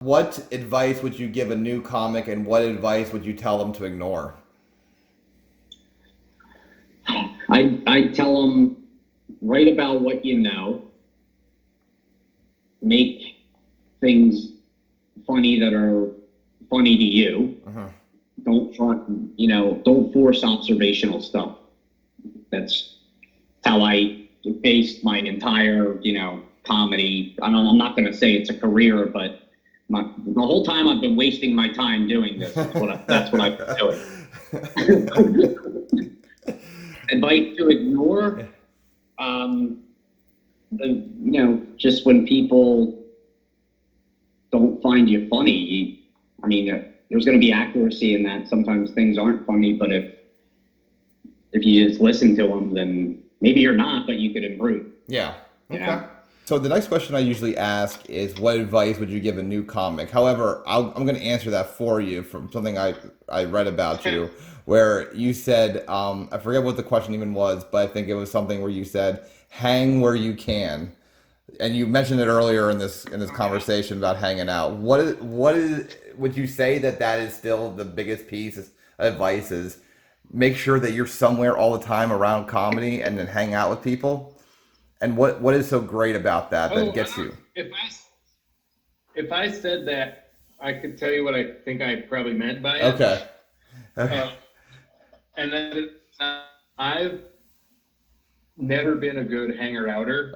what advice would you give a new comic, and what advice would you tell them to ignore? I tell them, write about what you know, make things funny that are funny to you. Uh-huh. Don't try, don't force observational stuff. That's how I based my entire, comedy. I'm not going to say it's a career, but the whole time I've been wasting my time doing this. That's what I've been doing. Advice to ignore, just when people don't find you funny. There's going to be accuracy in that. Sometimes things aren't funny, but if you just listen to them, then maybe you're not, but you could improve. Yeah. Okay. So the next question I usually ask is, what advice would you give a new comic? However, I'm going to answer that for you from something I read about you, where you said, I forget what the question even was, but I think it was something where you said, hang where you can. And you mentioned it earlier in this conversation about hanging out. What is would you say that is still the biggest piece of advice, is make sure that you're somewhere all the time around comedy and then hang out with people? And what is so great about that gets you? If I said that, I could tell you what I think I probably meant by it. Okay. Okay. And then I've never been a good hanger-outer.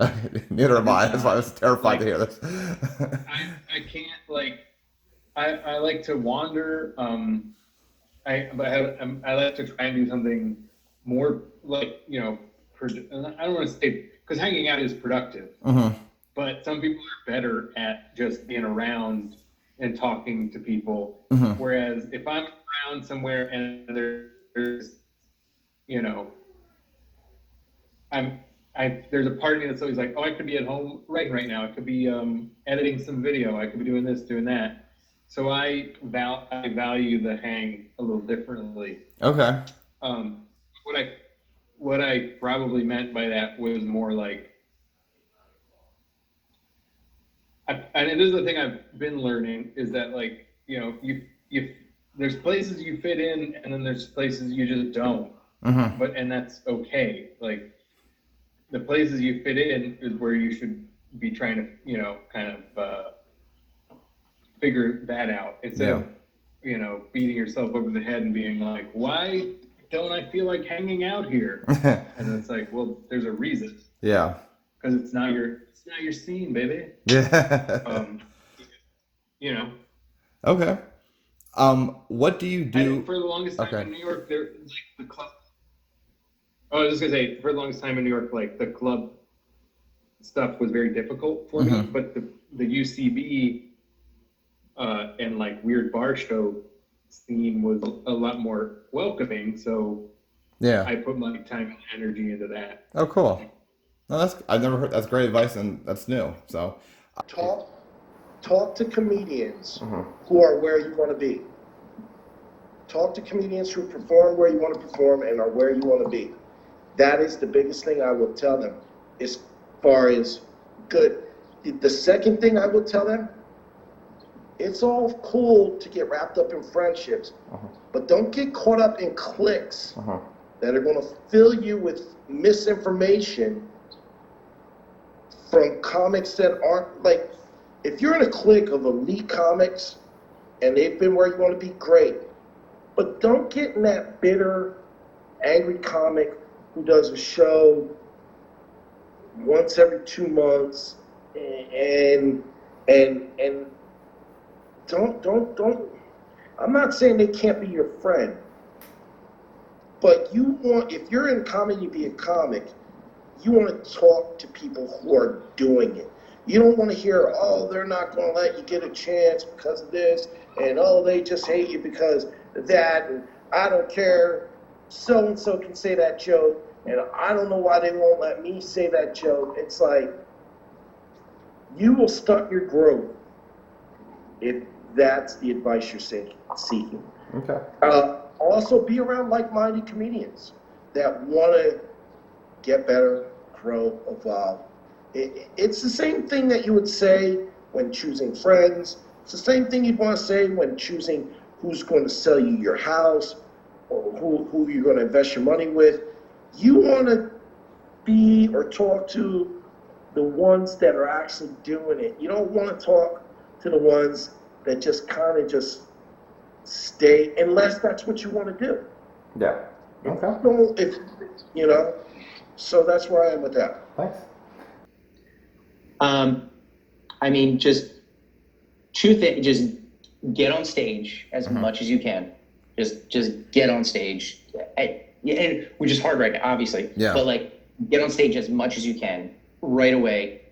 Neither am I. That's why I was terrified to hear this. I can't, I like to wander. I like to try and do something more I don't want to say, because hanging out is productive. Mm-hmm. But some people are better at just being around and talking to people. Mm-hmm. Whereas if I'm around somewhere and there's, there's a part of me that's always like, oh, I could be at home right now. I could be editing some video. I could be doing this, doing that. So I value the hang a little differently. Okay. What I probably meant by that was more like, and this is the thing I've been learning, is that you there's places you fit in, and then there's places you just don't. Mm-hmm. And that's okay. Like, the places you fit in is where you should be trying to kind of figure that out, instead of beating yourself over the head and being like, why don't I feel like hanging out here? And it's like, well, there's a reason. Yeah. Because it's not your scene, baby. Yeah. Okay. What do you do? For the longest time in New York, there the club. Oh, I was just gonna say, for the longest time in New York, the club stuff was very difficult for me. But the UCB and weird bar show scene was a lot more welcoming. So yeah, I put my time and energy into that. Oh, cool. No, I've never heard. That's great advice, and that's new. So talk to comedians who are where you want to be. Talk to comedians who perform where you want to perform and are where you want to be. That is the biggest thing I will tell them, as far as good. The second thing I will tell them, it's all cool to get wrapped up in friendships, but don't get caught up in cliques that are going to fill you with misinformation from comics that aren't, if you're in a clique of elite comics and they've been where you want to be, great. But don't get in that bitter, angry comic who does a show once every 2 months and don't. I'm not saying they can't be your friend, but if you're in comedy to be a comic, you want to talk to people who are doing it. You don't want to hear, oh, they're not going to let you get a chance because of this, and oh, they just hate you because of that, and I don't care, so-and-so can say that joke, and I don't know why they won't let me say that joke. It's like, you will stunt your growth if that's the advice you're seeking. Okay. Also, be around like-minded comedians that want to get better, grow, evolve. It's the same thing that you would say when choosing friends, It's the same thing you'd want to say when choosing who's going to sell you your house or who you're going to invest your money with. You want to be or talk to the ones that are actually doing it. You don't want to talk to the ones that just kind of just stay, unless that's what you want to do. Yeah. Okay. If you know, so that's where I am with that. Thanks. I mean, just two things. Just get on stage as much as you can. Just get on stage, and which is hard right now, obviously. Yeah. But like, get on stage as much as you can right away.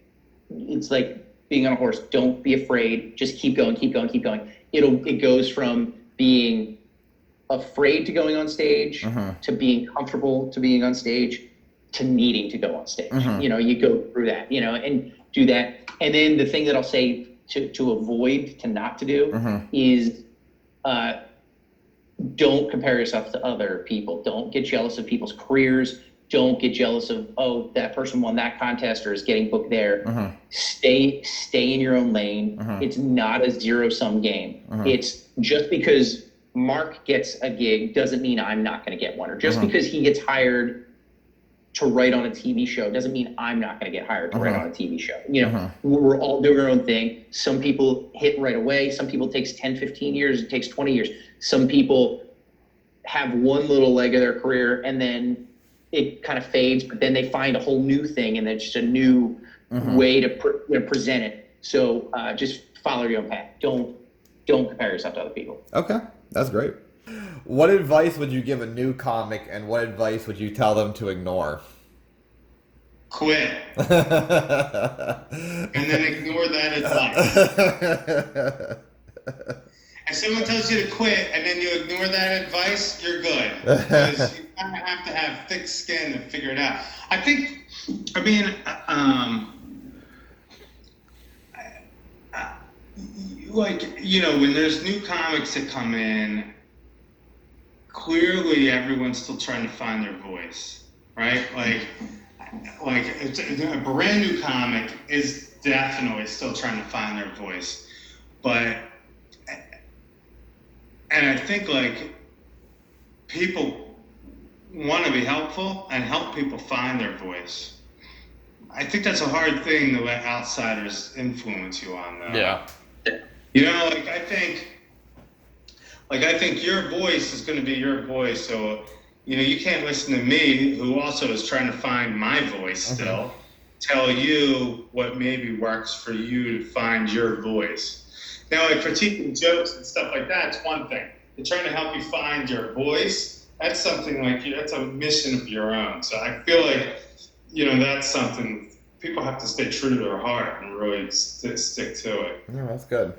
It's like being on a horse. Don't be afraid. Just keep going, keep going, keep going. It goes from being afraid to going on stage to being comfortable to being on stage to needing to go on stage. You know, you go through that, you know, and do that. And then the thing that I'll say to avoid, to not to do is don't compare yourself to other people. Don't get jealous of people's careers. Don't get jealous of, oh, that person won that contest or is getting booked there. Stay in your own lane. It's not a zero-sum game. It's just because Marc gets a gig doesn't mean I'm not going to get one. Or just because he gets hired to write on a TV show doesn't mean I'm not going to get hired to write on a TV show. You know, we're all doing our own thing. Some people hit right away. Some people it takes 10, 15 years. It takes 20 years. Some people have one little leg of their career and then it kind of fades, but then they find a whole new thing and then just a new way to present it. So just follow your own path. Don't compare yourself to other people. Okay, that's great. What advice would you give a new comic, and what advice would you tell them to ignore? Quit. And then ignore that advice. If someone tells you to quit and then you ignore that advice, you're good. Because you kind of have to have thick skin to figure it out. I think, I mean, like, you know, when there's new comics that come in, clearly everyone's still trying to find their voice, right? Like a brand new comic is definitely still trying to find their voice. And I think like people want to be helpful and help people find their voice. I think that's a hard thing to let outsiders influence you on, though. Yeah. You know, I think your voice is going to be your voice. So, you know, you can't listen to me, who also is trying to find my voice still, tell you what maybe works for you to find your voice. Now, like critiquing jokes and stuff like that, it's one thing. They're trying to help you find your voice. That's something like that's a mission of your own. So I feel like, you know, that's something people have to stay true to their heart and really stick to it. Yeah, that's good.